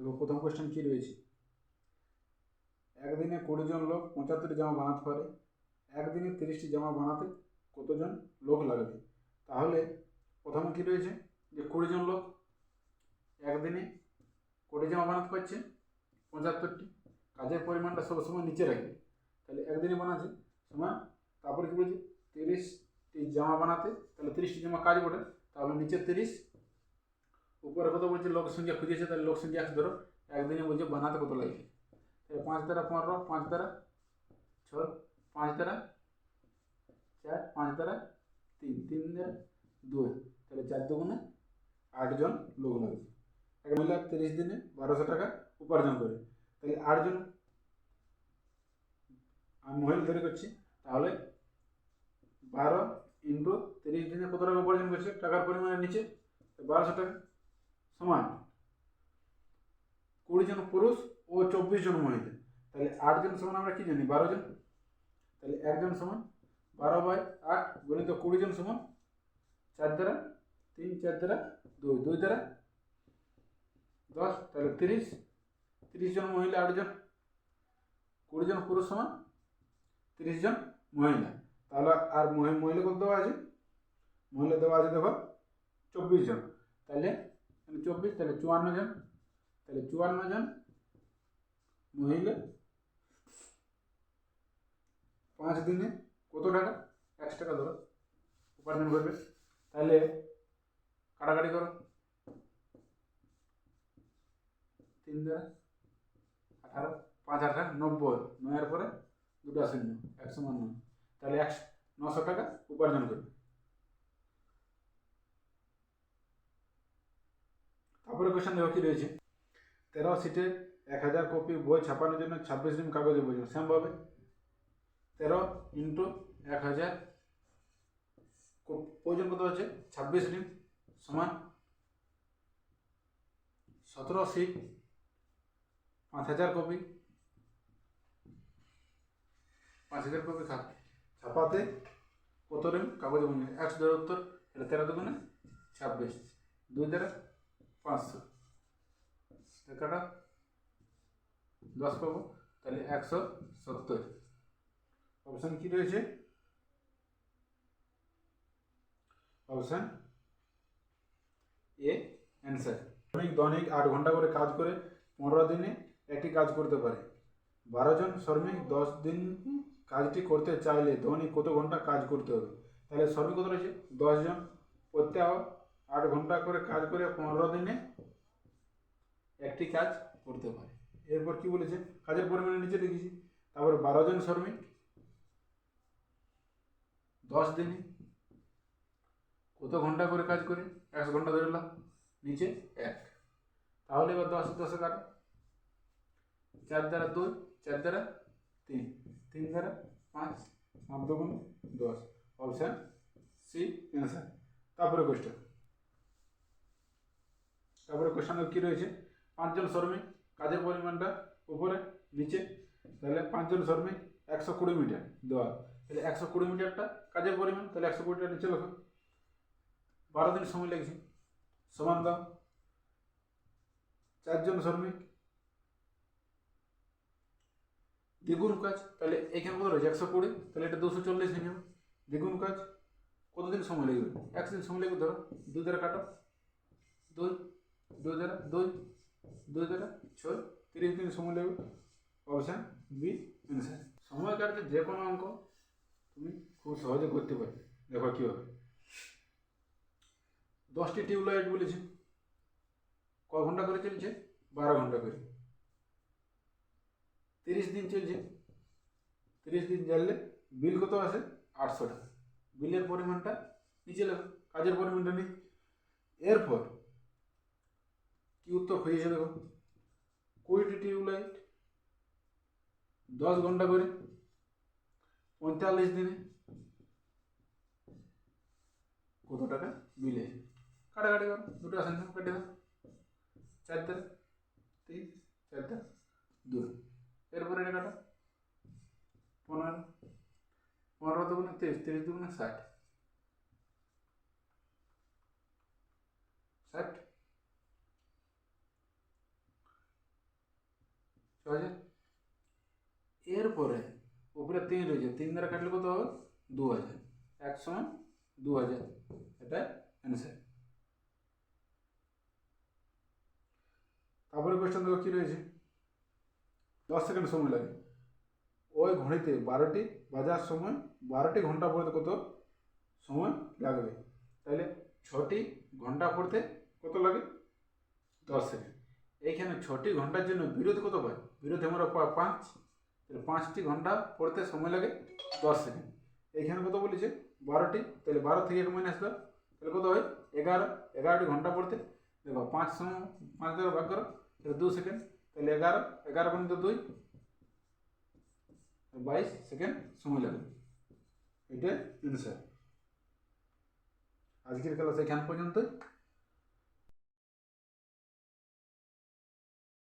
দেখো প্রথম কোয়েশ্চেন কী রয়েছে, একদিনে 20 জন লোক 75টি জামা বানাতে পারে, একদিনে 30টি জামা বানাতে কতজন লোক লাগবে? তাহলে প্রথমে কী রয়েছে যে 20 জন লোক একদিনে কোটি জামা বানাতে পারছে 75টি, কাজের পরিমাণটা সবসময় নিচে রাখবে, তাহলে একদিনে বানাচ্ছে সময়, তারপরে কী বলছে 30টি জামা বানাতে, তাহলে 30টি জামা কাজ করে, তাহলে নিচে 30, উপরে কত বলছে লোক সংখ্যা খুঁজেছে, তাহলে লোক সংখ্যা ধরো একদিনে বলছে বানাতে কত লাগবে, তাহলে 5 দ্বারা 15, 5 দ্বারা 6, 5 দ্বারা 4, 5 দ্বারা 3, 3 দ্বারা 2, তাহলে 4 দুগুণে 8 জন লোক লাগবে। এক মহিলা 30 দিনে 1200 টাকা উপার্জন করে, তাহলে 8 জন আমি মহিলা তৈরি করছি, তাহলে 12 ইন্টু 30 দিনে কত টাকা উপার্জন করছে টাকার পরিমাণের নিচে 1200 টাকা, সমান 20 জন পুরুষ ও 24 জন মহিলা, তাহলে 8 জন সমান আমরা কি জানি 12 জন, তাহলে 1 জন সমান 12/8 গুণিত 20 জন সমান 4 দ্বারা 3, 4 দ্বারা 2, 2 দ্বারা 10, তাহলে 30 জন মহিলা 8 জন, 20 জন পুরুষ সমান 30 জন মহিলা, তাহলে আর মহিলা কত দেওয়া আছে, মহিলা দেওয়া আছে দেখো 24 জন, তাহলে 24, তাহলে 54 জন, তাহলে 54 জন মহিলা 5 দিনে কত টাকা 100 টাকা ধরো উপার্জন করবে, তাহলে কাটাকাটি করো, 3 দ্বারা 18, 5 18 90, 9 পরে 2টা শূন্য 1 সমান 9, তাহলে 900 টাকা উপার্জন করবে। তারপরে কোয়েশ্চেন দেখো কি রয়েছে, 13 সিটের 1000 কপি বই ছাপানোর জন্য 26 দিন কাগজের প্রয়োজন, সেমভাবে 13 ইন্টু 1000 প্রয়োজন কত হচ্ছে 26 দিন, সমান 17 সিট 5000 কপি, 5000 কপি ছাপাতে কত দিন কাগজে বই, 100 দ্বারা উত্তর, তাহলে 13 দুগুণে 26, 2 দ্বারা 500, টাকাটা 10 পাবো, তাহলে 170। অপশান কি রয়েছে, অপশান এ অ্যান্সার। দৈনিক 8 ঘন্টা করে কাজ করে 15 দিনে একটি কাজ করতে পারে, 12 জন শ্রমিক 10 দিন কাজটি করতে চাইলে দৈনিক কত ঘন্টা কাজ করতে হবে? তাহলে শ্রমিক কত রয়েছে 10 জন, প্রত্যেক 8 ঘন্টা করে কাজ করে 15 দিনে একটি কাজ করতে পারে। এরপর কি বলেছে, কাজের পরিমাণ নিচে লিখেছি, তারপর 12 জন শ্রমিক 10 দিনে কত ঘন্টা করে কাজ করে, 1 ঘন্টা ধরলাম, নিচে 1, তাহলে এবার 10 10 কাটো, 4 দ্বারা 2, 4 দ্বারা 3, 3 দ্বারা 5, 5 দুগুণ 10, অপশান সি অ্যান্সার। তারপরে কোয়েশ্চেন কি রয়েছে, 5 জন শ্রমিক, কাজের পরিমাণটা উপরে নিচে, তাহলে 5 জন শ্রমিক 120 মিটার দেওয়া, তাহলে 120 মিটারটা কাজের পরিমাণ, তাহলে 120টা নিচে লেখো, 12 দিন সময় লেগেছে, সমান দাও 4 জন শ্রমিক দ্বিগুণ কাজ, তাহলে এখানে কত রয়েছে 120, তাহলে এটা 240 হয়ে যাবে, দ্বিগুণ কাজ কতদিন সময় লাগবে, 1 দিন সময় লাগবে, ধরো 2 দ্বারা কাটো, 2, 2 দ্বারা 2, 2 দ্বারা 6, 30 দিন সময় লাগবে, অপশান বি অ্যান্সার। সময় কাটতে যে কোনো অঙ্ক তুমি খুব সহজে করতে পারবে। দেখো কী হবে, 10টি টিউবলাইট বলেছে, ক ঘন্টা করে চলছে 12 ঘন্টা করে, 30 দিন চলছে, 30 দিন জ্বাললে বিল কত আসে 800 টাকা, বিলের পরিমাণটা নিচে লেখো, কাজের পরিমাণটা নেই। এরপর কি উত্তর হয়েছে দেখো, 20টি টিউবলাইট 10 ঘন্টা করে 45 দিনে কত টাকা বিল এসে, কাটাকাটি করো, 2টা সংখ্যা কেটে দাও, 4 দ্বারা 3, 4 দ্বারা 2, এরপরে এটা কাটো, 15, 15 দুগুণে 23, 23 দুগুণে 60, 60 6000। এরপরে উপরে 3 রয়েছে, 3 দ্বারা কাটলে কত হবে? 2000। 1 সমান 2000, এটা অ্যান্সার। তারপরে কোয়েশ্চেন দেখো কী রয়েছে, 10 সেকেন্ড সময় লাগে। ওই ঘড়িতে 12টি বাজার সময় 12টি ঘন্টা পড়তে কত সময় লাগবে? তাহলে 6টি ঘন্টা পড়তে কত লাগে? 10 সেকেন্ড। এইখানে 6টি ঘন্টার জন্য বিরতি কত পাই? বিরতি আমরা 5, তাহলে 5টি ঘন্টা পড়তে সময় লাগে 10 সেকেন্ড। এইখানে কত বলেছে? 12টি, তাহলে 12 থেকে 1 মাইনাস দাও, তাহলে কত হয়? 11। 11টি ঘন্টা পড়তে দেখো 5 সময় 5 দ্বারা ভাগ করো, তাহলে 2 সেকেন্ড, তাহলে 11 11 গুণিত 2 22 সেকেন্ড সময় লাগবে। এটা অ্যান্সার। আজকের ক্লাস এখান পর্যন্ত।